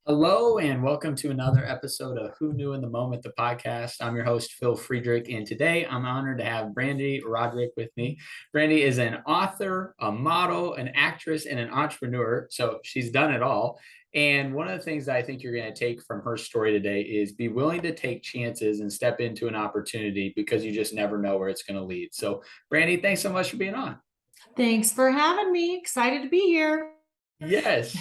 Hello and welcome to another episode of Who Knew in the Moment, the podcast. I'm your host, Phil Friedrich, and today I'm honored to have Brande Roderick with me. Brande is an author, a model, an actress, and an entrepreneur. So she's done it all. And one of the things that I think you're going to take from her story today is be willing to take chances and step into an opportunity because you just never know where it's going to lead. So, Brande, thanks so much for being on. Thanks for having me. Excited to be here. Yes.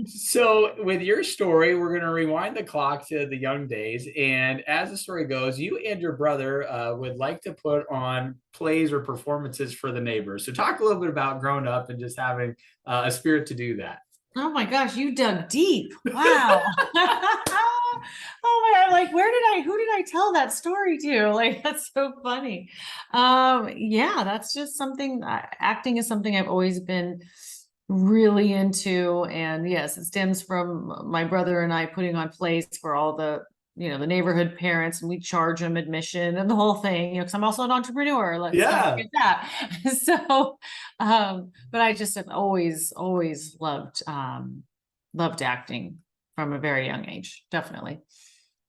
So, with your story, we're going to rewind the clock to the young days. And as the story goes, you and your brother would like to put on plays or performances for the neighbors. So, talk a little bit about growing up and just having a spirit to do that. Oh my gosh, you dug deep. Wow. Oh my God, like who did I tell that story to? Like that's so funny. Yeah, that's just something acting is something I've always been really into. And yes, it stems from my brother and I putting on plays for all the neighborhood parents, and we charge them admission and the whole thing, because I'm also an entrepreneur. Let's not Yeah. forget that. So, but I just have always loved acting from a very young age, definitely.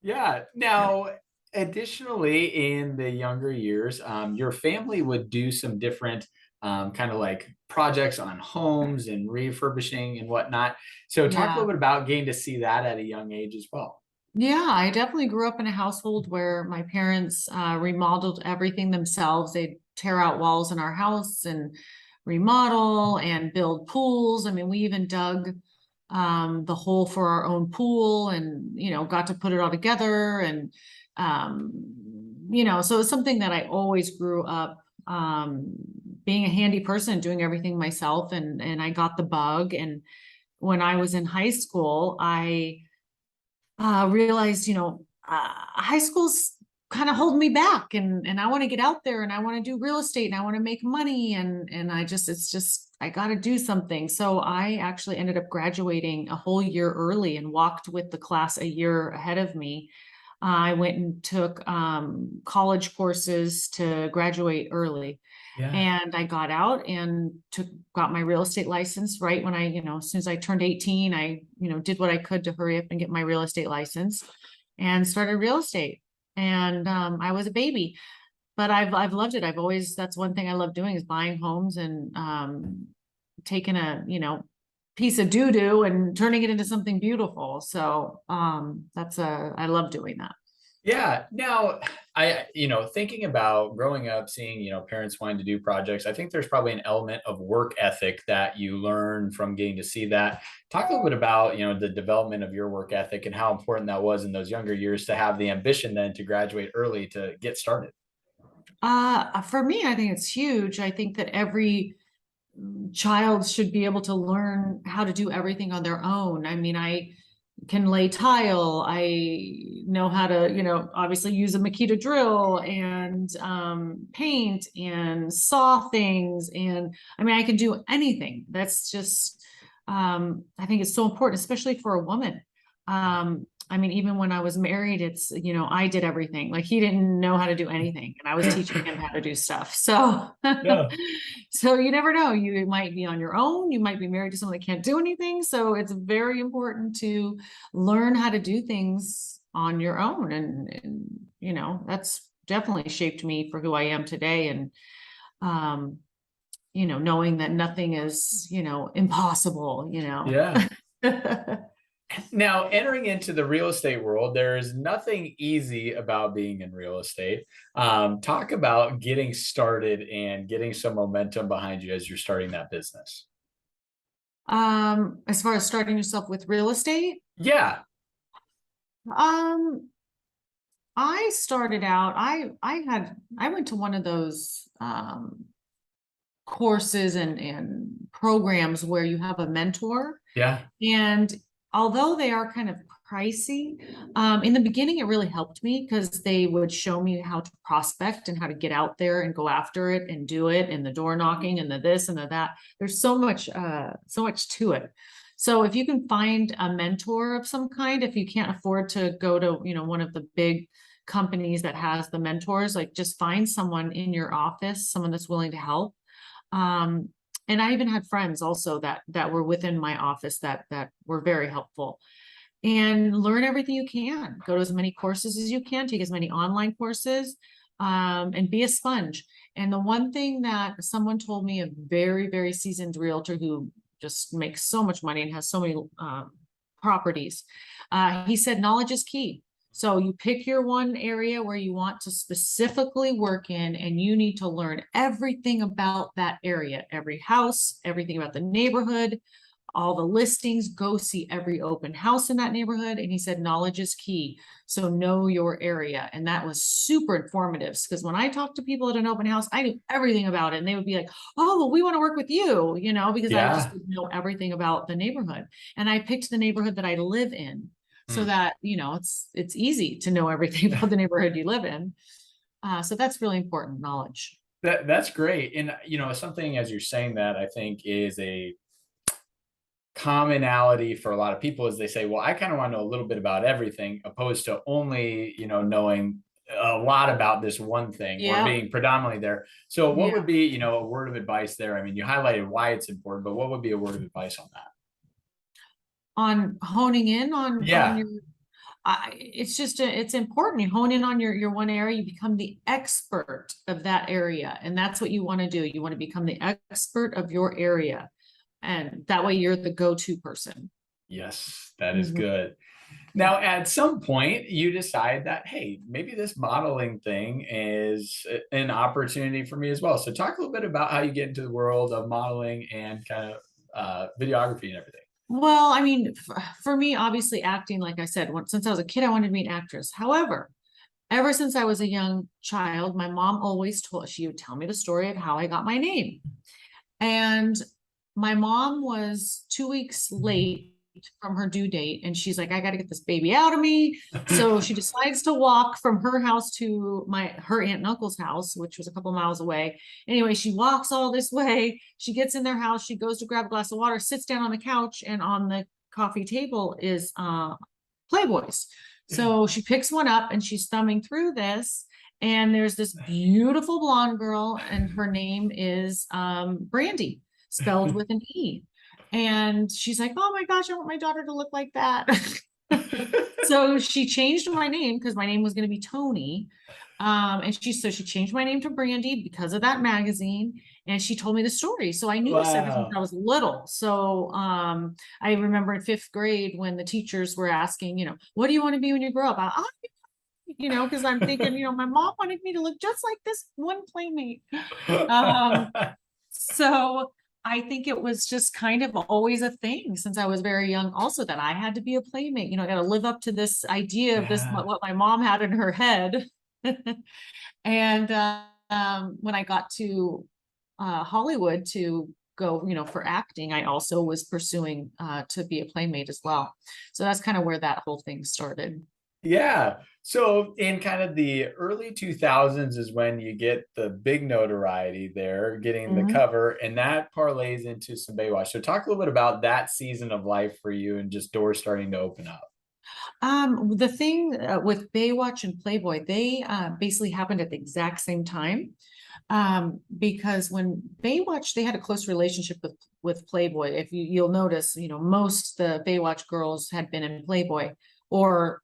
Yeah. Yeah. Now, additionally, in the younger years, your family would do some different kind of like projects on homes and refurbishing and whatnot. So, talk a Yeah. little bit about getting to see that at a young age as well. Yeah, I definitely grew up in a household where my parents remodeled everything themselves. They'd tear out walls in our house and remodel and build pools. I mean, we even dug the hole for our own pool and, got to put it all together. And, so it's something that I always grew up being a handy person, doing everything myself. And I got the bug. And when I was in high school, I realized, high school's kind of holding me back, and I want to get out there and I want to do real estate and I want to make money, and it's just I got to do something. So I actually ended up graduating a whole year early and walked with the class a year ahead of me. I went and took college courses to graduate early. Yeah. And I got out and got my real estate license right when as soon as I turned 18, I, did what I could to hurry up and get my real estate license and started real estate. And I was a baby, but I've loved it. That's one thing I love doing is buying homes and taking a, piece of doo-doo and turning it into something beautiful. So I love doing that. Yeah. Now, thinking about growing up, seeing, parents wanting to do projects, I think there's probably an element of work ethic that you learn from getting to see that. Talk a little bit about, the development of your work ethic and how important that was in those younger years to have the ambition then to graduate early to get started. For me, I think it's huge. I think that every child should be able to learn how to do everything on their own. I mean, I can lay tile. I know how to, obviously use a Makita drill and paint and saw things. And I mean, I can do anything. That's just, I think it's so important, especially for a woman. I mean, even when I was married, I did everything. Like he didn't know how to do anything, and I was teaching him how to do stuff. So, Yeah. so you never know. You might be on your own. You might be married to someone that can't do anything. So it's very important to learn how to do things on your own. And that's definitely shaped me for who I am today. And, um, knowing that nothing is, impossible, Yeah. Now, entering into the real estate world, there is nothing easy about being in real estate. Talk about getting started and getting some momentum behind you as you're starting that business. As far as starting yourself with real estate, Yeah. um, I started out, I went to one of those courses and programs where you have a mentor. Yeah. And although they are kind of pricey, in the beginning, it really helped me because they would show me how to prospect and how to get out there and go after it and do it, and the door knocking and the this and the that. There's so much to it. So if you can find a mentor of some kind, if you can't afford to go to, one of the big companies that has the mentors, like just find someone in your office, someone that's willing to help. Um, and I even had friends also that were within my office that were very helpful. and learn everything you can. Go to as many courses as you can, take as many online courses, and be a sponge. And the one thing that someone told me, a very, very seasoned realtor who just makes so much money and has so many properties, he said, knowledge is key. So you pick your one area where you want to specifically work in, and you need to learn everything about that area, every house, everything about the neighborhood, all the listings, go see every open house in that neighborhood. And he said, knowledge is key. So know your area. And that was super informative, because when I talked to people at an open house, I knew everything about it. And they would be like, oh, well, we want to work with you, because I just Yeah. would know everything about the neighborhood. And I picked the neighborhood that I live in, so that, it's easy to know everything about the neighborhood you live in. So that's really important knowledge. That's great. And, something as you're saying that I think is a commonality for a lot of people is they say, well, I kind of want to know a little bit about everything, opposed to only, knowing a lot about this one thing or Yeah. being predominantly there. So what Yeah. would be, a word of advice there? I mean, you highlighted why it's important, but what would be a word of advice on that? On honing in on Yeah. your it's important. You hone in on your one area, you become the expert of that area. And that's what you want to do. You want to become the expert of your area. And that way you're the go-to person. Yes, that is Mhm. good. Now, at some point, you decide that, hey, maybe this modeling thing is an opportunity for me as well. So, talk a little bit about how you get into the world of modeling and kind of videography and everything. Well, I mean, for me, obviously acting, like I said, since I was a kid, I wanted to be an actress. However, ever since I was a young child, my mom always she would tell me the story of how I got my name. And my mom was 2 weeks late from her due date, and she's like, I got to get this baby out of me. So she decides to walk from her house to her aunt and uncle's house, which was a couple miles away. Anyway, she walks all this way. She gets in their house. She goes to grab a glass of water, sits down on the couch, and on the coffee table is Playboys. So she picks one up and she's thumbing through this. And there's this beautiful blonde girl, and her name is Brandy, spelled with an E. And she's like, oh my gosh, I want my daughter to look like that. So she changed my name because my name was going to be Tony. And she changed my name to Brandy because of that magazine. And she told me the story. So I knew this ever since Wow. I was little. So I remember in 5th grade when the teachers were asking, what do you want to be when you grow up? Because I'm thinking, my mom wanted me to look just like this one Playmate. So I think it was just kind of always a thing since I was very young, also, that I had to be a Playmate. I got to live up to this idea of this, Yeah. what my mom had in her head. And when I got to Hollywood to go, for acting, I also was pursuing to be a Playmate as well. So that's kind of where that whole thing started. Yeah. So in kind of the early 2000s is when you get the big notoriety there, getting the Mhm. cover, and that parlays into some Baywatch. So talk a little bit about that season of life for you and just doors starting to open up. The thing with Baywatch and Playboy, they basically happened at the exact same time. Because when Baywatch, they had a close relationship with Playboy. If you'll notice, most the Baywatch girls had been in Playboy, or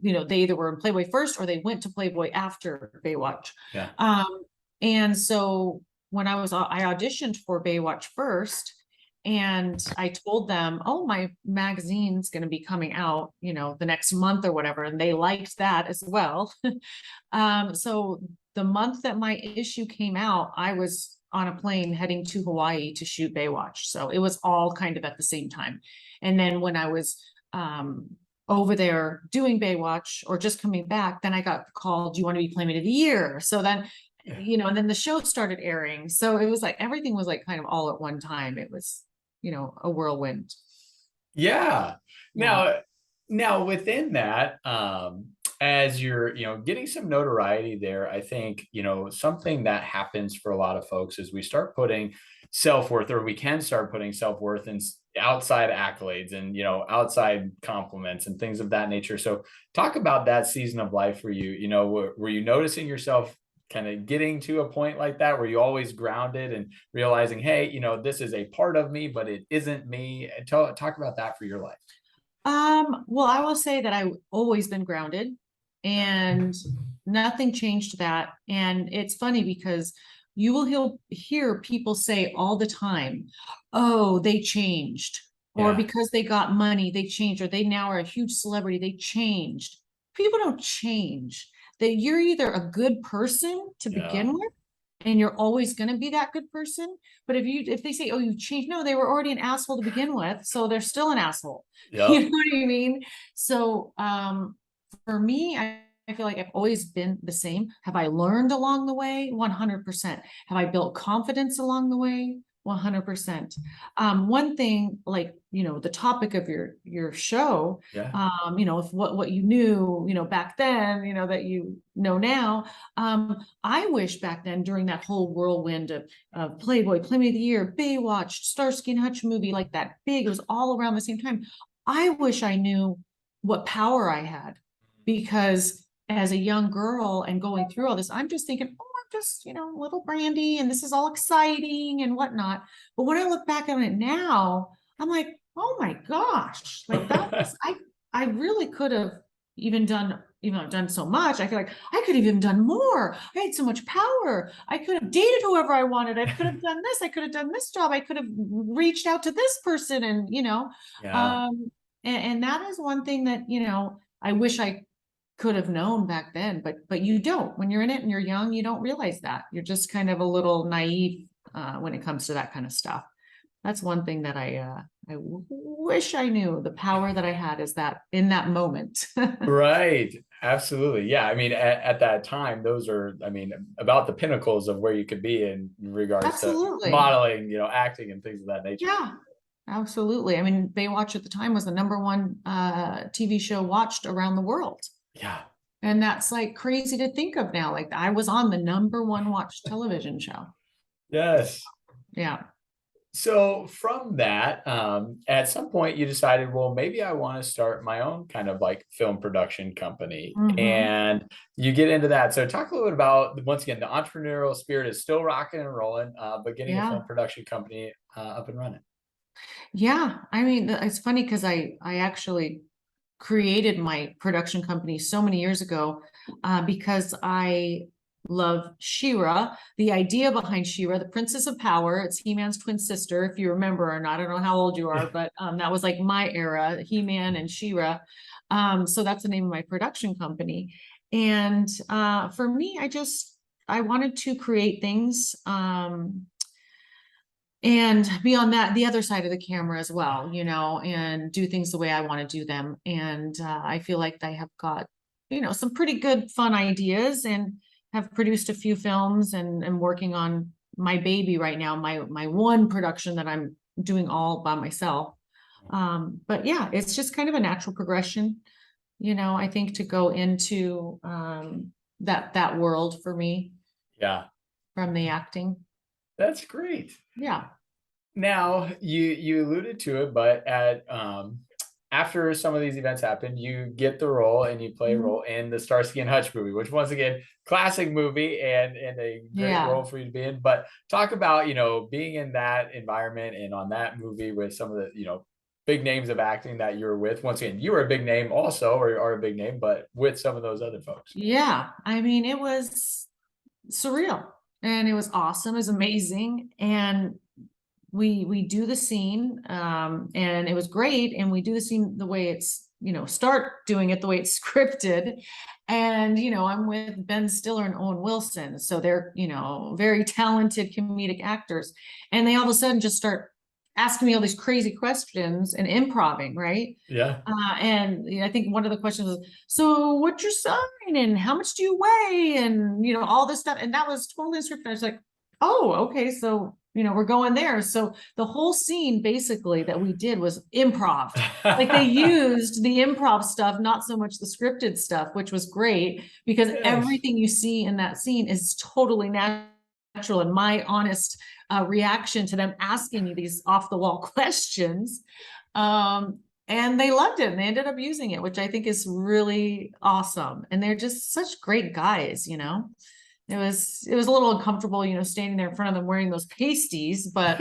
they either were in Playboy first or they went to Playboy after Baywatch. Yeah. And so when I auditioned for Baywatch first, and I told them, oh, my magazine's going to be coming out, the next month or whatever. And they liked that as well. So the month that my issue came out, I was on a plane heading to Hawaii to shoot Baywatch. So it was all kind of at the same time. And then when I was over there doing Baywatch or just coming back, then I got called, do you want to be Playmate of the Year? So then, and then the show started airing. So it was like everything was like kind of all at one time. It was, a whirlwind. Yeah. Yeah. Now within that, as you're, getting some notoriety there, I think, something that happens for a lot of folks is we start putting self-worth, or we can start putting self-worth in outside accolades and, outside compliments and things of that nature. So talk about that season of life for you. Were you noticing yourself kind of getting to a point like that? Were you always grounded and realizing, hey, this is a part of me, but it isn't me? Talk about that for your life. Well, I will say that I've always been grounded and nothing changed that. And it's funny because you will hear people say all the time, oh, they changed, or Yeah. because they got money, they changed, or they now are a huge celebrity, they changed. People don't change. That you're either a good person to Yeah. begin with, and you're always going to be that good person. But if they say, oh, you changed, no, they were already an asshole to begin with, so they're still an asshole. You Yep. know what I mean? So for me, I feel like I've always been the same. Have I learned along the way? 100%. Have I built confidence along the way? 100%. One thing, like, the topic of your show, Yeah. if what you knew, back then, that you know now, I wish back then, during that whole whirlwind of Playboy, Playmate of the Year, Baywatch, Starsky and Hutch movie, like that big, it was all around the same time. I wish I knew what power I had, because as a young girl and going through all this, I'm just thinking, oh, I'm just, little Brandy, and this is all exciting and whatnot. But when I look back on it now, I'm like, oh my gosh, like that was, I really could have even done, even though I've done so much, I feel like I could have even done more. I had so much power. I could have dated whoever I wanted. I could have done this. I could have done this job. I could have reached out to this person, and, Yeah. um, and that is one thing that, I wish I could have known back then, but you don't. When you're in it and you're young, you don't realize that. You're just kind of a little naive when it comes to that kind of stuff. That's one thing that I wish I knew. The power that I had is that in that moment. Right. Absolutely. Yeah. I mean, at that time, those are, I mean, about the pinnacles of where you could be in regards to Absolutely. modeling, acting and things of that nature. Yeah, absolutely. I mean, Baywatch at the time was the number one TV show watched around the world. Yeah. And that's like crazy to think of now. Like, I was on the number one watched television show. Yes. Yeah. So from that, at some point you decided, well, maybe I want to start my own kind of like film production company, Hmm. and you get into that. So talk a little bit about, once again, the entrepreneurial spirit is still rocking and rolling, but getting a film Yeah. production company up and running. Yeah. I mean, it's funny because I actually created my production company so many years ago because I love Shira. The idea behind Shira, the Princess of Power, it's He-Man's twin sister, if you remember or not. I don't know how old you are, but that was like my era, He-Man and Shira. So that's the name of my production company. And for me, I wanted to create things. And beyond that, the other side of the camera as well, and do things the way I want to do them. And I feel like I have got, some pretty good fun ideas, and have produced a few films, and am working on my baby right now, my one production that I'm doing all by myself. But yeah, it's just kind of a natural progression, I think, to go into that world for me Yeah, from the acting. that's great. Yeah. Now, you alluded to it, but at after some of these events happen, you get the role and you play a Mhm. role in the Starsky and Hutch movie, which, once again, classic movie and a great role Yeah. for you to be in. But talk about, being in that environment and on that movie with some of the, big names of acting that you're with. Once again, you were a big name also, or are a big name, but with some of those other folks. Yeah, I mean, it was surreal, and it was awesome. It was amazing. And we do the scene, and it was great. And we do the scene the way it's, start doing it the way it's scripted. And, I'm with Ben Stiller and Owen Wilson. So they're, very talented comedic actors. And they all of a sudden just start asking me all these crazy questions and improving, right? Yeah. And I think one of the questions was, so what's your sign, and how much do you weigh, and all this stuff. And that was totally scripted. I was like, oh, okay, so we're going there. So the whole scene basically that we did was improv. Like, they used the improv stuff, not so much the scripted stuff, which was great, because Yes. everything you see in that scene is totally natural, and my honest reaction to them asking me these off the wall questions. And they loved it, and they ended up using it, which I think is really awesome. And they're just such great guys. It was a little uncomfortable, standing there in front of them wearing those pasties, but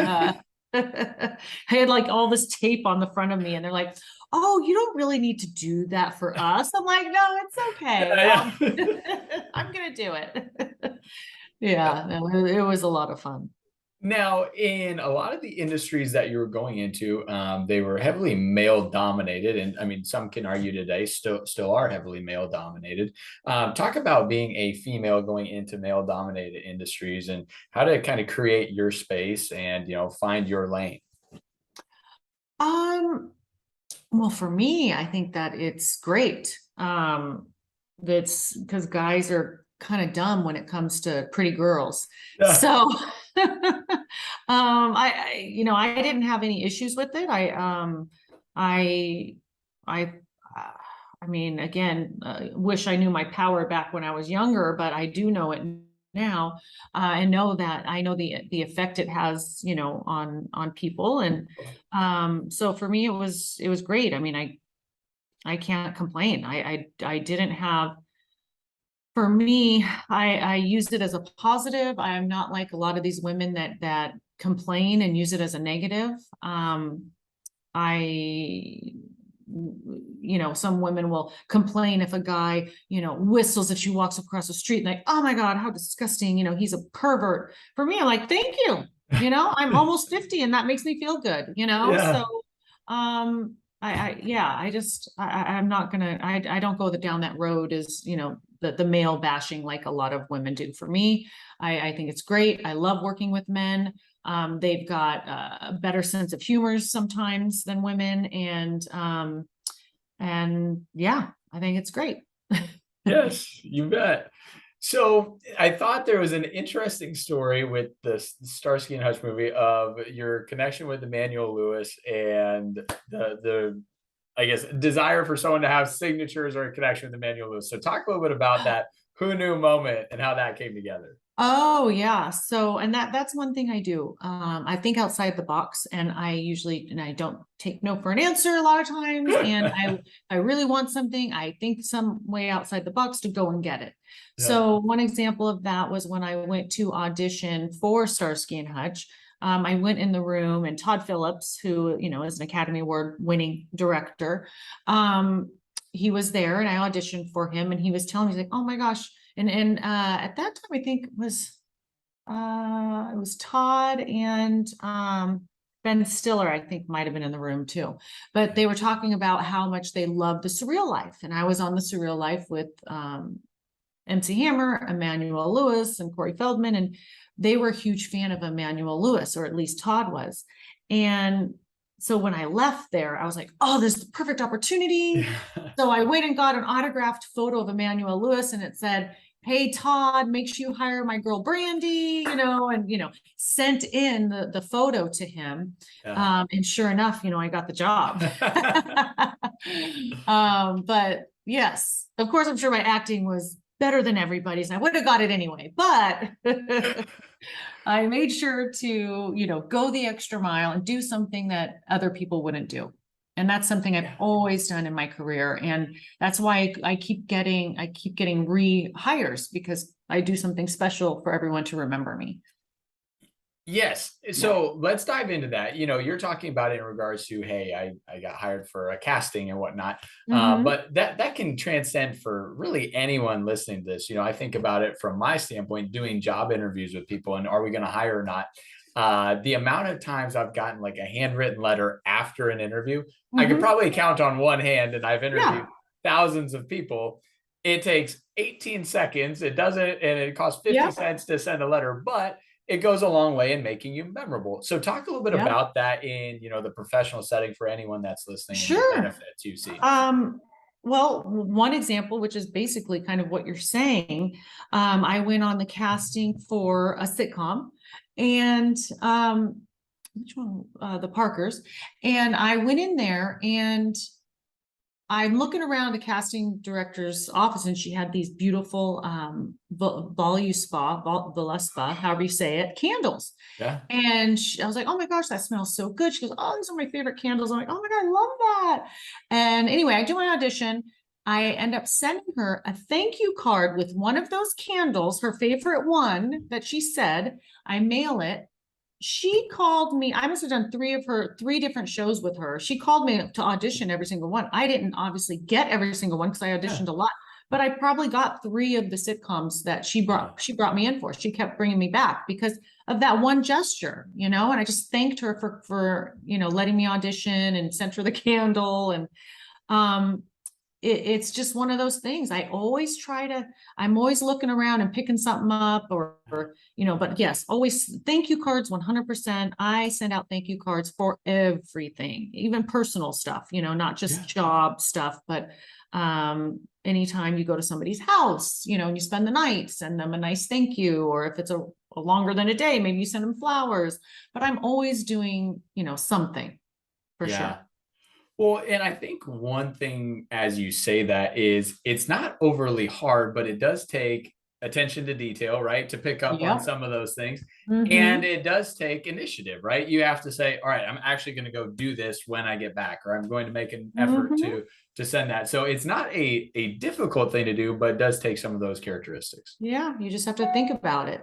I had like all this tape on the front of me, and they're like, "Oh, you don't really need to do that for us." I'm like, "No, it's okay. Yeah. I'm gonna do it." Yeah, no, it was a lot of fun. Now, in a lot of the industries that you were going into, they were heavily male dominated, and I mean, some can argue today still are heavily male dominated. Talk about being a female going into male dominated industries and how to kind of create your space and find your lane. Um, well, for me, I think that it's great. That's because guys are kind of dumb when it comes to pretty girls. So, I didn't have any issues with it. I, I, uh, I mean, again, wish I knew my power back when I was younger, but I do know it now, and know that I know the effect it has, on people. And so for me, it was great. I mean, I can't complain. I didn't have, for me, I used it as a positive. I'm not like a lot of these women that complain and use it as a negative. I some women will complain if a guy, whistles if she walks across the street, like, oh my God, how disgusting, he's a pervert. For me, I'm like, thank you. I'm almost 50 and that makes me feel good, Yeah. so yeah, I'm not gonna, I don't go down that road as, the male bashing like a lot of women do. For me, I think it's great. I love working with men. They've got a better sense of humor sometimes than women. And yeah, I think it's great. Yes, you bet. So I thought there was an interesting story with the Starsky and Hutch movie of your connection with Emmanuel Lewis and the I guess desire for someone to have signatures or a connection with Emmanuel Lewis. So talk a little bit about that who knew moment and how that came together. Oh yeah. So, and that's one thing I do. I think outside the box, and I don't take no for an answer a lot of times. And I really want something, I think some way outside the box to go and get it. Yeah. So one example of that was when I went to audition for Starsky and Hutch. I went in the room, and Todd Phillips, who, is an Academy Award winning director, he was there, and I auditioned for him, and he was telling me, he's like, oh my gosh. And at that time, I think it was Todd and Ben Stiller, I think might have been in the room too. But they were talking about how much they loved the Surreal Life. And I was on the Surreal Life with MC Hammer, Emmanuel Lewis, and Corey Feldman. And they were a huge fan of Emmanuel Lewis, or at least Todd was. And so when I left there, I was like, oh, this is the perfect opportunity. So I went and got an autographed photo of Emmanuel Lewis, and it said, hey, Todd, make sure you hire my girl Brande, and sent in the photo to him. Yeah. And sure enough, I got the job. But yes, of course, I'm sure my acting was better than everybody's, and I would have got it anyway, but I made sure to, go the extra mile and do something that other people wouldn't do. And that's something I've always done in my career. And that's why I keep getting rehires, because I do something special for everyone to remember me. Yes. So let's dive into that. You're talking about it in regards to, hey, I got hired for a casting and whatnot. But that can transcend for really anyone listening to this. I think about it from my standpoint, doing job interviews with people and are we going to hire or not? The amount of times I've gotten like a handwritten letter after an interview, I could probably count on one hand, and I've interviewed thousands of people. It takes 18 seconds. It doesn't, and it costs 50 cents to send a letter, but it goes a long way in making you memorable. So talk a little bit about that in, the professional setting for anyone that's listening and the benefits you see. Well, one example, which is basically kind of what you're saying, I went on the casting for a sitcom, and which one? The Parkers. And I went in there, and I'm looking around the casting director's office, and she had these beautiful Voluspa, however you say it, candles. Yeah. And I was like, oh my gosh, that smells so good. She goes, oh, these are my favorite candles. I'm like, oh my God, I love that. And anyway, I do my audition. I end up sending her a thank you card with one of those candles, her favorite one that she said. I mail it. she called me. I must have done three different shows with her. She called me to audition every single one. I didn't obviously get every single one because I auditioned a lot, but I probably got 3 of the sitcoms that she brought me in for. She kept bringing me back because of that one gesture, and I just thanked her for letting me audition and sent her the candle. And it's just one of those things. I'm always looking around and picking something up but yes, always thank you cards, 100%. I send out thank you cards for everything, even personal stuff, not just job stuff, but anytime you go to somebody's house, and you spend the night, send them a nice thank you. Or if it's a longer than a day, maybe you send them flowers, but I'm always doing, something for sure. Well, and I think one thing as you say that is it's not overly hard, but it does take attention to detail, right? To pick up on Yep. some of those things. Mhm. And it does take initiative, right? You have to say, all right, I'm actually going to go do this when I get back, or I'm going to make an effort Mhm. to send that. So it's not a difficult thing to do, but it does take some of those characteristics. Yeah, you just have to think about it,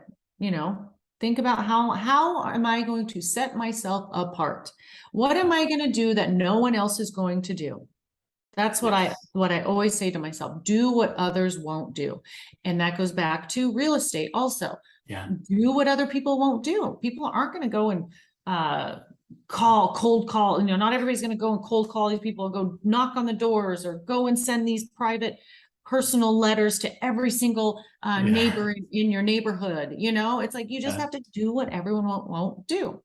think about how am I going to set myself apart? What am I going to do that no one else is going to do? That's what Yes. I always say to myself, do what others won't do. And that goes back to real estate also. Yeah. Do what other people won't do. People aren't going to go and cold call, not everybody's going to go and cold call these people, go knock on the doors or go and send these private personal letters to every single neighbor in your neighborhood. It's like, you just have to do what everyone won't do.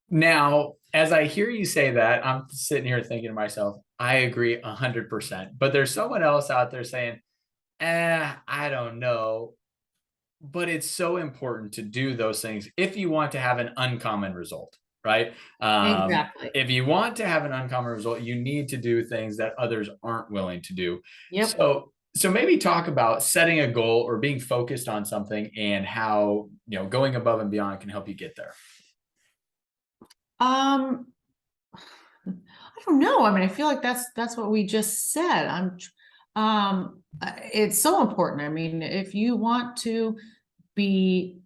Now, as I hear you say that, I'm sitting here thinking to myself, I agree 100%. But there's someone else out there saying, I don't know. But it's so important to do those things if you want to have an uncommon result, right? Exactly. If you want to have an uncommon result, you need to do things that others aren't willing to do. Yep. So maybe talk about setting a goal or being focused on something and how, going above and beyond can help you get there. Um, I don't know. I mean, I feel like that's what we just said. It's so important. I mean, if you want to be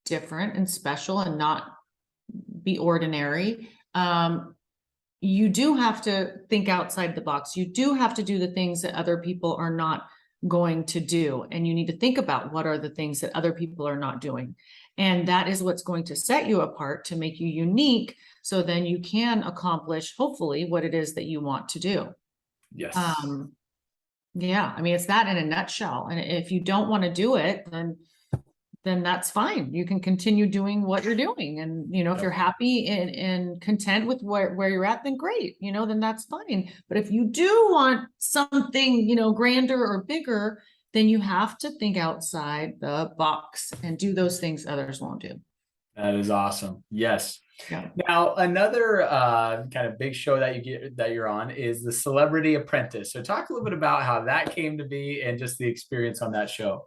different and special and not be ordinary, you do have to think outside the box. You do have to do the things that other people are not going to do. And you need to think about what are the things that other people are not doing. And that is what's going to set you apart to make you unique. So then you can accomplish, hopefully, what it is that you want to do. Yes. Yeah, I mean, it's that in a nutshell. And if you don't want to do it, then that's fine. You can continue doing what you're doing. And, if you're happy and content with where you're at, then great, then that's fine. But if you do want something, grander or bigger, then you have to think outside the box and do those things others won't do. That is awesome. Yes. Yeah. Now, another kind of big show that you're on is the Celebrity Apprentice. So talk a little bit about how that came to be and just the experience on that show.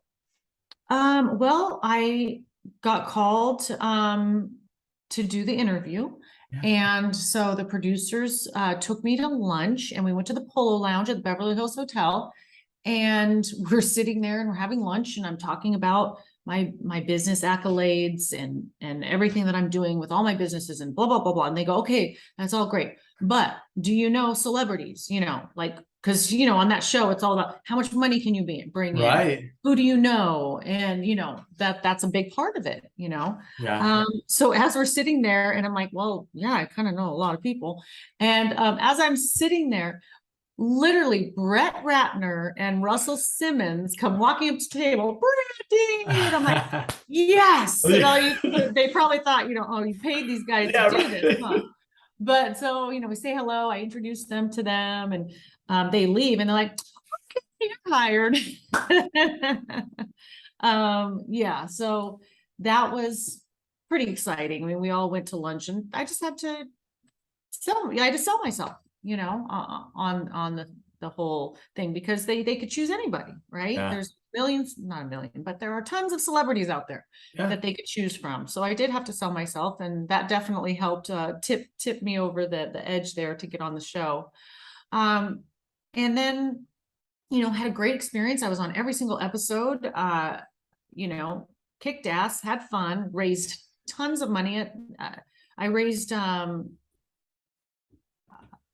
Well, I got called to do the interview. Yeah. And so the producers took me to lunch and we went to the Polo Lounge at the Beverly Hills Hotel. And we're sitting there and we're having lunch and I'm talking about my business accolades and everything that I'm doing with all my businesses and blah, blah, blah, blah. And they go, okay, that's all great. But do you know celebrities, because, on that show, it's all about how much money can you bring in? Right. Who do you know? And, that's a big part of it, Yeah. So as we're sitting there and I'm like, well, yeah, I kind of know a lot of people. And as I'm sitting there, literally Brett Ratner and Russell Simmons come walking up to the table, Brandy, and I'm like, yes. And they probably thought, oh, you paid these guys to do this, huh? But so, we say hello, I introduce them to them and they leave and they're like, okay, you're hired. Yeah, so that was pretty exciting. I mean, we all went to lunch and I just had to sell myself, on the whole thing because they could choose anybody, right? Yeah. There's millions, not a million, but there are tons of celebrities out there that they could choose from. So I did have to sell myself and that definitely helped tip me over the edge there to get on the show. And then, had a great experience. I was on every single episode, kicked ass, had fun, raised tons of money. I raised, no,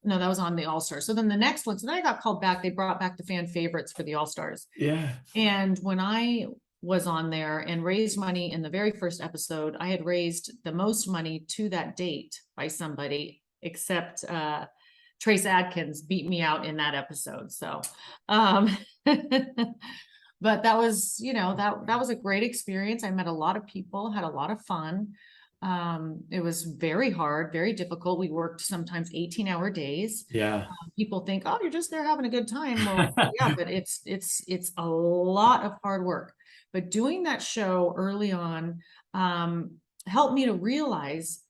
that was on the All-Stars. So then the next one, so then I got called back. They brought back the fan favorites for the All-Stars. Yeah. And when I was on there and raised money in the very first episode, I had raised the most money to that date by somebody, except Trace Adkins beat me out in that episode. So, but that was, that was a great experience. I met a lot of people, had a lot of fun. It was very hard, very difficult. We worked sometimes 18-hour days. Yeah. People think, oh, you're just there having a good time. Well, yeah, but it's a lot of hard work. But doing that show early on helped me to realize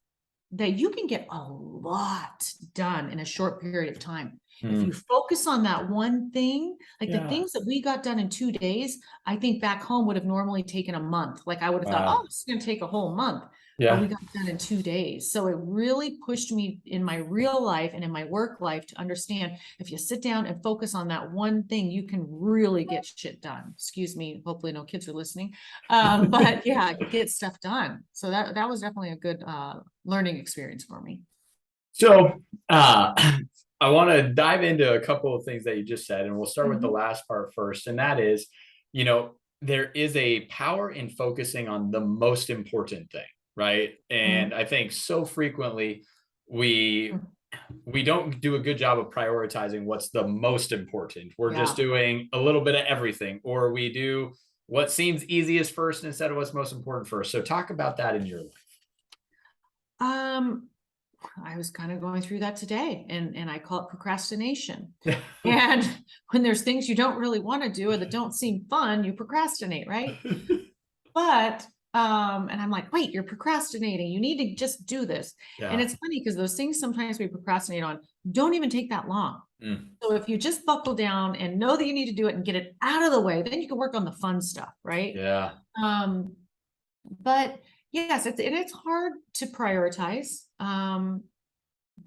that you can get a lot done in a short period of time. If you focus on that one thing, like the things that we got done in 2 days, I think back home would have normally taken a month. Like I would have thought, oh, it's going to take a whole month. But we got done in 2 days. So it really pushed me in my real life and in my work life to understand if you sit down and focus on that one thing, you can really get shit done. Excuse me. Hopefully no kids are listening. But yeah, get stuff done. So that was definitely a good learning experience for me. So I want to dive into a couple of things that you just said, and we'll start with the last part first. And that is, there is a power in focusing on the most important thing, right? And I think so frequently we don't do a good job of prioritizing what's the most important. We're just doing a little bit of everything, or we do what seems easiest first instead of what's most important first. So talk about that in your life. I was kind of going through that today, and I call it procrastination. And when there's things you don't really want to do or that don't seem fun, you procrastinate, right? But and I'm like, wait, you're procrastinating. You need to just do this. And it's funny because those things sometimes we procrastinate on don't even take that long. So if you just buckle down and know that you need to do it and get it out of the way, then you can work on the fun stuff, right? Yeah. But yes, it's hard to prioritize.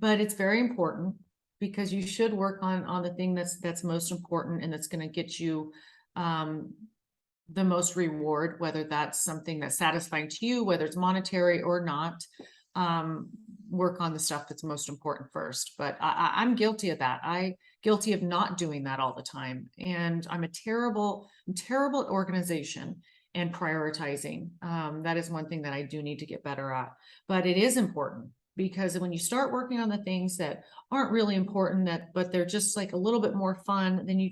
But it's very important because you should work on the thing that's most important and that's going to get you the most reward, whether that's something that's satisfying to you, whether it's monetary or not. Work on the stuff that's most important first. But I'm guilty of that. Guilty of not doing that all the time. And I'm terrible at organization and prioritizing. That is one thing that I do need to get better at. But it is important because when you start working on the things that aren't really important, but they're just like a little bit more fun, then you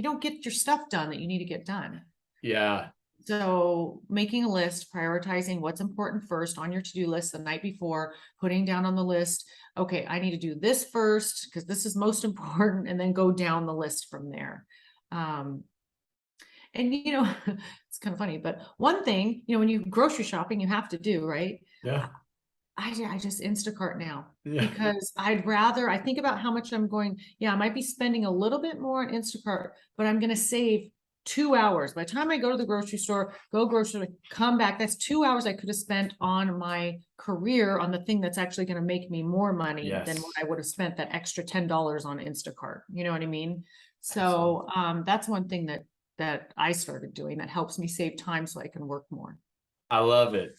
don't get your stuff done that you need to get done. Yeah. So making a list, prioritizing what's important first on your to-do list the night before, putting down on the list, okay, I need to do this first because this is most important, and then go down the list from there. And it's kind of funny, but one thing, when you grocery shopping, you have to do, right? Yeah. I just Instacart now because I think about how much I'm going. Yeah, I might be spending a little bit more on Instacart, but I'm going to save 2 hours. By the time I go to the grocery store, come back, that's 2 hours I could have spent on my career on the thing that's actually going to make me more money than what I would have spent that extra $10 on Instacart. You know what I mean? So that's one thing that I started doing that helps me save time so I can work more. I love it.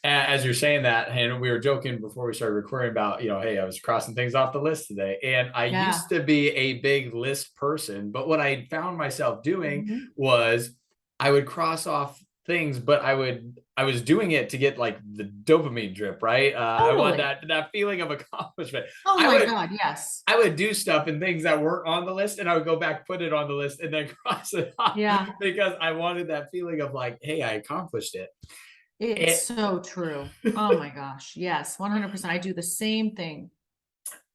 As you're saying that, and we were joking before we started recording about, hey, I was crossing things off the list today. And I used to be a big list person, but what I found myself doing was I would cross off things, but I was doing it to get like the dopamine drip, right? I want that feeling of accomplishment. Oh my God, yes. I would do stuff and things that weren't on the list, and I would go back, put it on the list, and then cross it off. Yeah. Because I wanted that feeling of like, hey, I accomplished it. It's so true. Oh my gosh. Yes, 100%. I do the same thing.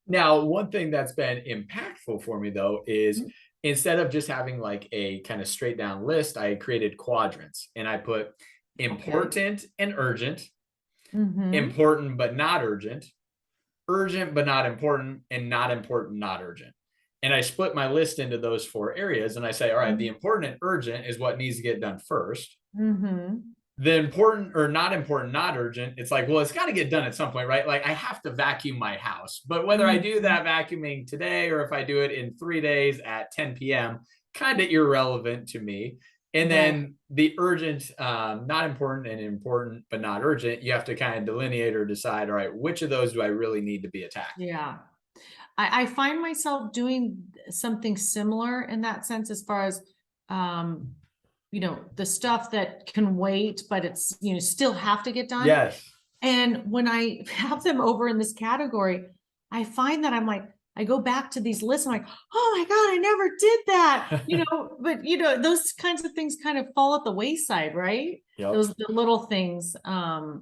Now, one thing that's been impactful for me though is instead of just having like a kind of straight down list, I created quadrants, and I put important and urgent, important but not urgent, urgent but not important, and not important, not urgent. And I split my list into those 4 areas, and I say, all right, the important and urgent is what needs to get done first. The important or not important, not urgent, it's like, well, it's got to get done at some point, right? Like I have to vacuum my house, but whether I do that vacuuming today or if I do it in 3 days at 10 p.m., kind of irrelevant to me. And Right. then the urgent, not important and important, but not urgent, you have to kind of delineate or decide, all right, which of those do I really need to be attacked? Yeah. I find myself doing something similar in that sense, as far as, um, the stuff that can wait, but it's, still have to get done. Yes. And when I have them over in this category, I find that I'm like, I go back to these lists. I'm like, oh my God, I never did that. But those kinds of things kind of fall at the wayside, right? Yep. The little things. Yeah,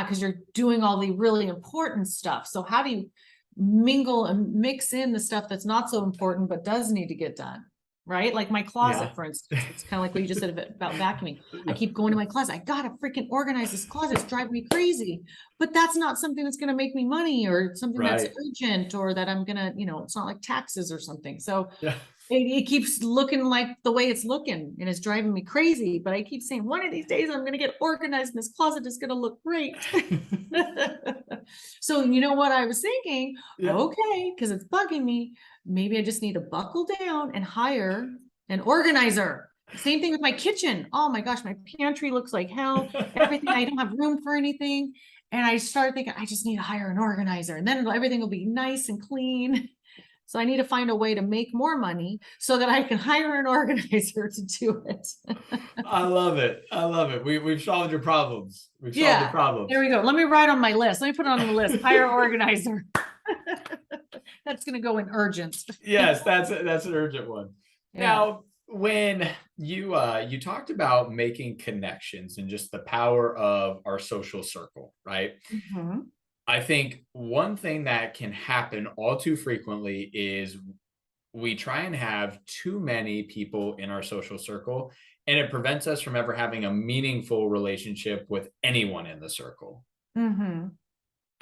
because you're doing all the really important stuff. So how do you mingle and mix in the stuff that's not so important but does need to get done? Right? Like my closet, Yeah. for instance. It's kind of like what you just said about vacuuming. I keep going to my closet. I gotta freaking organize this closet. It's driving me crazy. But that's not something that's gonna make me money, or something that's Right. urgent, or that I'm gonna, it's not like taxes or something. So Yeah. it keeps looking like the way it's looking, and it's driving me crazy. But I keep saying, one of these days I'm going to get organized and this closet is going to look great. So you know what I was thinking? Yeah. Okay, because it's bugging me. Maybe I just need to buckle down and hire an organizer. Same thing with my kitchen. Oh my gosh, my pantry looks like hell. Everything, I don't have room for anything. And I started thinking, I just need to hire an organizer, and then everything will be nice and clean. So I need to find a way to make more money so that I can hire an organizer to do it. I love it. I love it. We've solved your problems. We've solved the Yeah, there problems. we go. Let me write on my list. Let me put it on the list. Hire organizer. That's going to go in urgent. Yes, that's an urgent one. Yeah. Now, when you talked about making connections and just the power of our social circle, right? Mhm. I think one thing that can happen all too frequently is we try and have too many people in our social circle, and it prevents us from ever having a meaningful relationship with anyone in the circle. Mhm.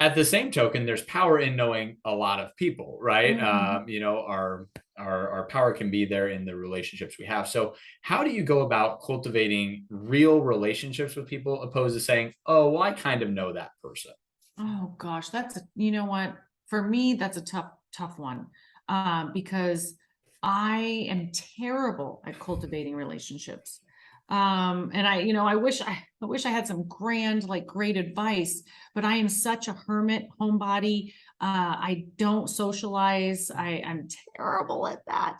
At the same token, there's power in knowing a lot of people, right? Mhm. Our power can be there in the relationships we have. So, how do you go about cultivating real relationships with people, opposed to saying, "Oh, well, I kind of know that person"? Oh gosh, you know what? For me, that's a tough one. Because I am terrible at cultivating relationships. And I wish I had some grand, like great advice, but I am such a hermit, homebody. I don't socialize. I'm terrible at that.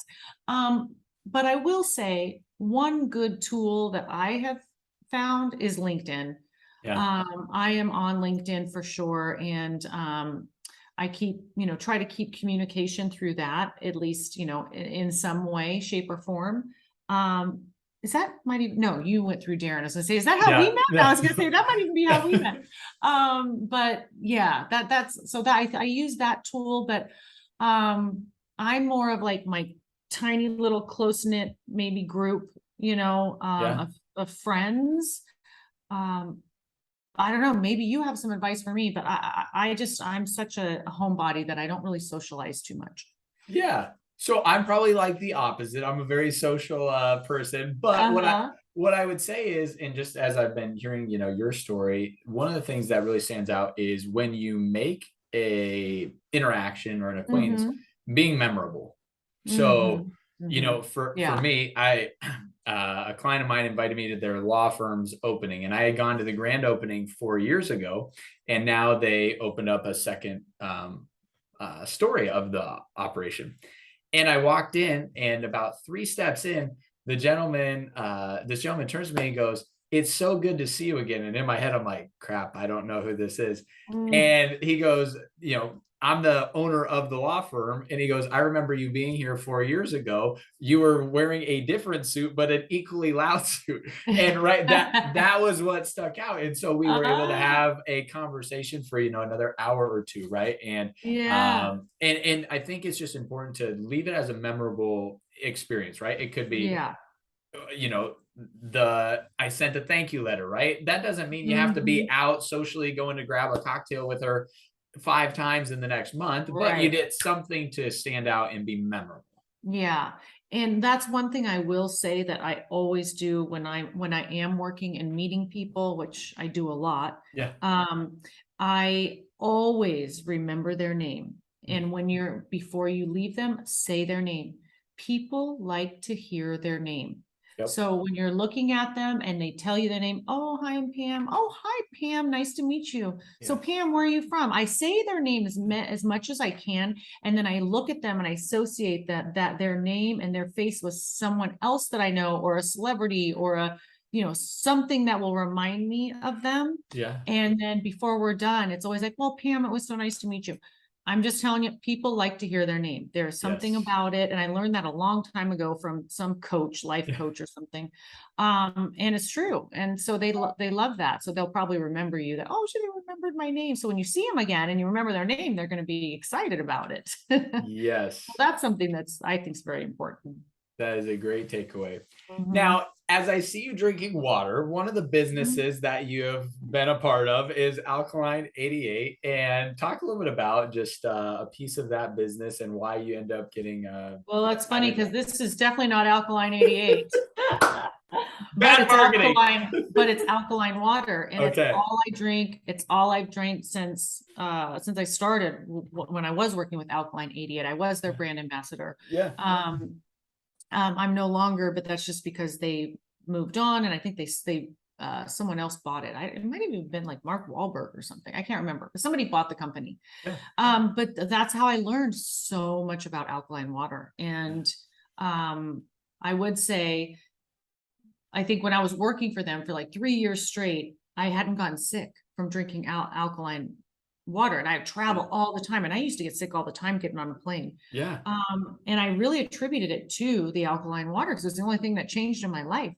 But I will say one good tool that I have found is LinkedIn. Yeah, I am on LinkedIn for sure. And I keep, try to keep communication through that, at least, in some way, shape, or form. Um, is that might even no, you went through Darren. I was gonna say, is that how we yeah, met? I yeah. was gonna say that might even be how we met. But yeah, that's so that I use that tool, but I'm more of like my tiny little close-knit maybe group, Yeah. of friends. Um, I don't know, maybe you have some advice for me, but I'm such a homebody that I don't really socialize too much. Yeah. So I'm probably like the opposite. I'm a very social person, but Uh-huh. what I would say is, and just as I've been hearing, your story, one of the things that really stands out is when you make a interaction or an acquaintance Mhm. being memorable. So, Mhm. Mhm. for Yeah. me, I a client of mine invited me to their law firm's opening, and I had gone to the grand opening 4 years ago, and now they opened up a second story of the operation. And I walked in, and about 3 steps in, this gentleman turns to me and goes, "It's so good to see you again." And in my head, I'm like, "Crap, I don't know who this is." Mm. And he goes, "I'm the owner of the law firm." And he goes, "I remember you being here 4 years ago. You were wearing a different suit, but an equally loud suit." And right, that was what stuck out. And so we were able to Ah, have a conversation for, another hour or two, right? yeah. And I think it's just important to leave it as a memorable experience, right? It could be, Yeah. you know, the I sent a thank you letter, right? That doesn't mean you have to be Mhm. out socially going to grab a cocktail with her 5 times in the next month, but you Right. did something to stand out and be memorable. Yeah. And that's one thing I will say that I always do when I am working and meeting people, which I do a lot. Yeah. I always remember their name. And before you leave them, say their name. People like to hear their name. Yep. So when you're looking at them and they tell you their name, oh, hi, I'm Pam. Oh, hi, Pam. Nice to meet you. So Yeah. Pam, where are you from? I say their name as much as I can. And then I look at them and I associate that their name and their face with someone else that I know, or a celebrity, or a, something that will remind me of them. Yeah. And then before we're done, it's always like, well, Pam, it was so nice to meet you. I'm just telling you, people like to hear their name. There's something Yes. about it. And I learned that a long time ago from some coach, life Yeah. coach or something. And it's true. And so they love that. So they'll probably remember you, that, oh, she remembered my name. So when you see them again and you remember their name, they're going to be excited about it. Yes. That's something that's, I think, is very important. That is a great takeaway. Mhm. Now, as I see you drinking water, one of the Mhm. businesses that you have been a part of is Alkaline88. And talk a little bit about just a piece of that business and why you end up getting Well, that's funny because added. this is definitely not Alkaline88. But Bad it's marketing. alkaline water, and it's Okay. all I drink. It's all I've drank since I started when I was working with Alkaline88. I was their brand ambassador. Yeah. I'm no longer, but that's just because they moved on, and I think they someone else bought it. It might have even been like Mark Wahlberg or something. I can't remember, but somebody bought the company. Yeah. But that's how I learned so much about alkaline water. And I would say, I think when I was working for them for like 3 years straight, I hadn't gotten sick from drinking alkaline water. And I travel all the time. And I used to get sick all the time getting on a plane. Yeah. And I really attributed it to the alkaline water because it's the only thing that changed in my life.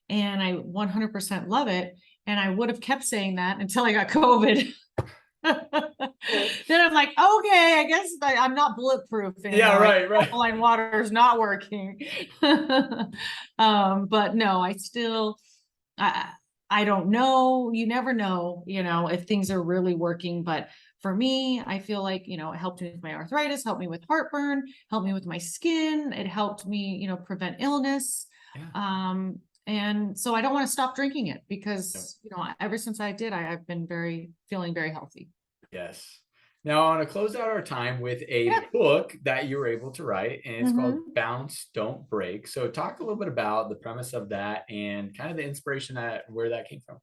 And I 100% love it. And I would have kept saying that until I got COVID. Then I'm like, okay, I guess I'm not bulletproof anymore. Yeah, right. Alkaline water is not working. But no, I don't know. You never know, if things are really working. But for me, I feel like, it helped me with my arthritis, helped me with heartburn, helped me with my skin. It helped me, prevent illness. Yeah. And so I don't want to stop drinking it Yep. because, ever since I did, I've been feeling very healthy. Yes. Now, I want to close out our time with a book that you were able to write, and it's called Bounce, Don't Break. So talk a little bit about the premise of that and kind of the inspiration where that came from.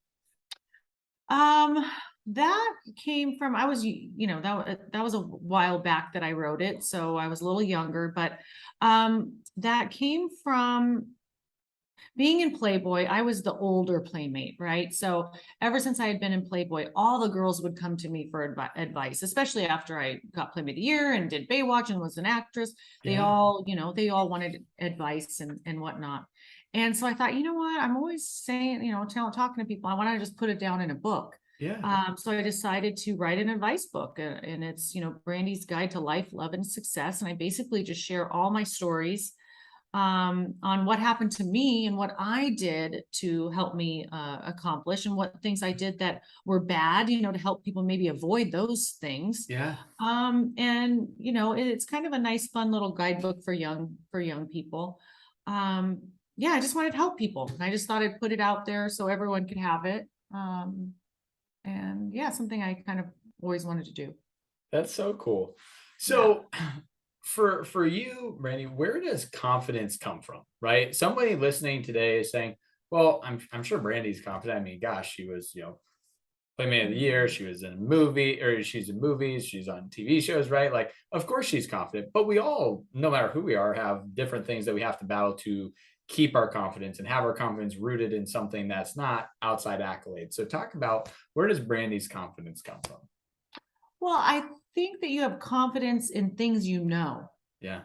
That came from, I was, that was a while back that I wrote it. So I was a little younger, but that came from being in Playboy. I was the older Playmate, right? So ever since I had been in Playboy, all the girls would come to me for advice, especially after I got Playmate of the Year and did Baywatch and was an actress. They all wanted advice and whatnot. And so I thought, you know what? I'm always saying, talking to people. I want to just put it down in a book. Yeah. So I decided to write an advice book, and it's, Brandy's Guide to Life, Love, and Success. And I basically just share all my stories on what happened to me and what I did to help me accomplish, and what things I did that were bad, to help people maybe avoid those things. Yeah. And it's kind of a nice, fun little guidebook for young people. Yeah, I just wanted to help people. And I just thought I'd put it out there so everyone could have it. And yeah, something I kind of always wanted to do. That's so cool. So for you, Randy, where does confidence come from? Right? Somebody listening today is saying, well, I'm sure Brandy's confident. I mean, gosh, she was, Playmate of the Year. She was in a movie, or she's in movies. She's on TV shows, right? Like, of course she's confident, but we all, no matter who we are, have different things that we have to battle to keep our confidence and have our confidence rooted in something that's not outside accolades. So talk about, where does Brandy's confidence come from? Well, I think that you have confidence in things Yeah.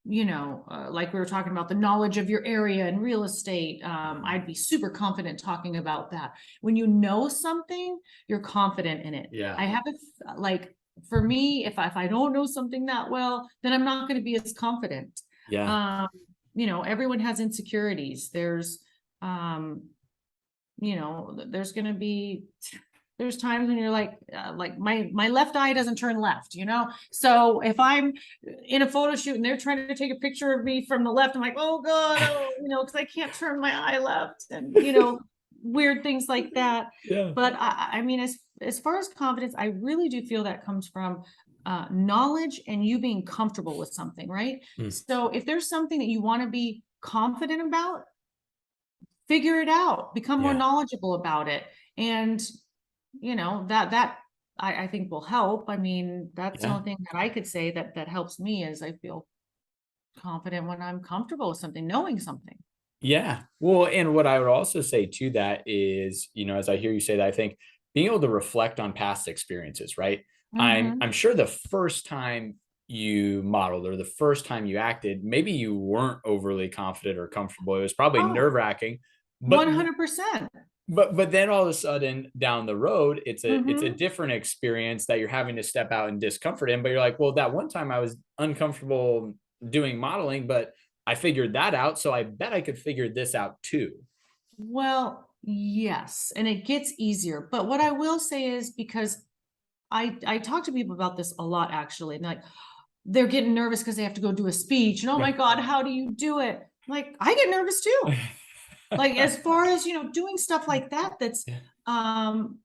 Like we were talking about the knowledge of your area and real estate. I'd be super confident talking about that. When you know something, you're confident in it. Yeah. I have like, for me, if I don't know something that well, then I'm not going to be as confident. Yeah. Everyone has insecurities. There's there's going to be, there's times when you're like my left eye doesn't turn left, so if I'm in a photo shoot and they're trying to take a picture of me from the left, I'm like, oh god, because I can't turn my eye left, and weird things like that. Yeah. But I mean, as far as confidence, I really do feel that comes from knowledge and you being comfortable with something, right? So if there's something that you want to be confident about, figure it out, become more Yeah. knowledgeable about it. And, that I think will help. I mean, that's the Yeah. only thing that I could say that helps me is I feel confident when I'm comfortable with something, knowing something. Yeah. Well, and what I would also say to that is, as I hear you say that, I think being able to reflect on past experiences, right? I'm Mhm. sure the first time you modeled or the first time you acted, maybe you weren't overly confident or comfortable. It was probably Oh, nerve-wracking, but 100%. but then all of a sudden down the road, it's a Mhm. different experience that you're having to step out in discomfort in. But you're like, well, that one time I was uncomfortable doing modeling, but I figured that out. So I bet I could figure this out too. Well, yes, and it gets easier. But what I will say is because I talk to people about this a lot actually, and like they're getting nervous because they have to go do a speech, and oh my Right. God, how do you do it? Like I get nervous too. Like as far as doing stuff like that, that's Yeah. um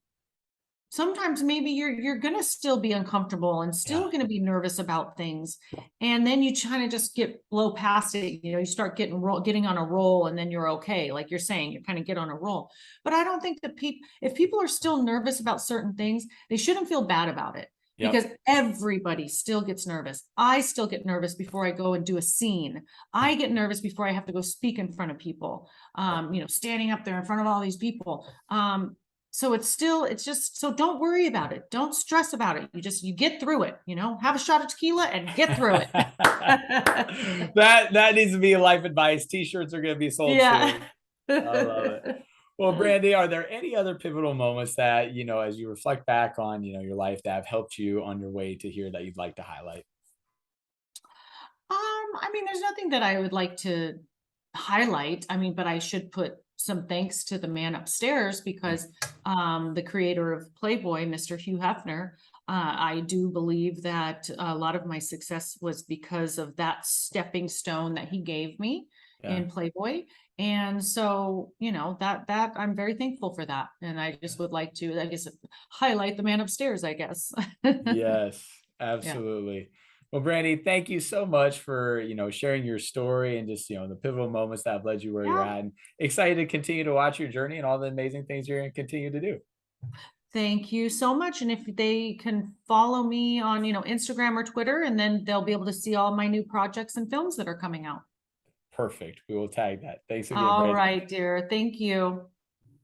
sometimes maybe you're gonna still be uncomfortable and Yeah. still gonna be nervous about things, and then you kind of just blow past it. You start getting on a roll, and then you're okay. Like you're saying, you kind of get on a roll. But I don't think that if people are still nervous about certain things, they shouldn't feel bad about it, because Yep. everybody still gets nervous. I still get nervous before I go and do a scene. I get nervous before I have to go speak in front of people. Standing up there in front of all these people. So it's just, so don't worry about it. Don't stress about it. You get through it, have a shot of tequila and get through it. That needs to be life advice. T-shirts are going to be sold Yeah. soon. I love it. Well, Brandy, are there any other pivotal moments that, as you reflect back on, your life that have helped you on your way to here that you'd like to highlight? I mean, there's nothing that I would like to highlight. I mean, but I should put some thanks to the man upstairs Yeah. because the creator of Playboy, Mr. Hugh Hefner, I do believe that a lot of my success was because of that stepping stone that he gave me Yeah. in Playboy. And so, that I'm very thankful for that. And I just would like to, I guess, highlight the man upstairs, I guess. Yes, Yeah. absolutely. Well, Brandy, thank you so much for, sharing your story and just, the pivotal moments that have led you where you're Yeah. at. And excited to continue to watch your journey and all the amazing things you're going to continue to do. Thank you so much. And if they can follow me on, Instagram or Twitter, and then they'll be able to see all my new projects and films that are coming out. Perfect. We will tag that. Thanks again, All Brandy. right, dear. Thank you.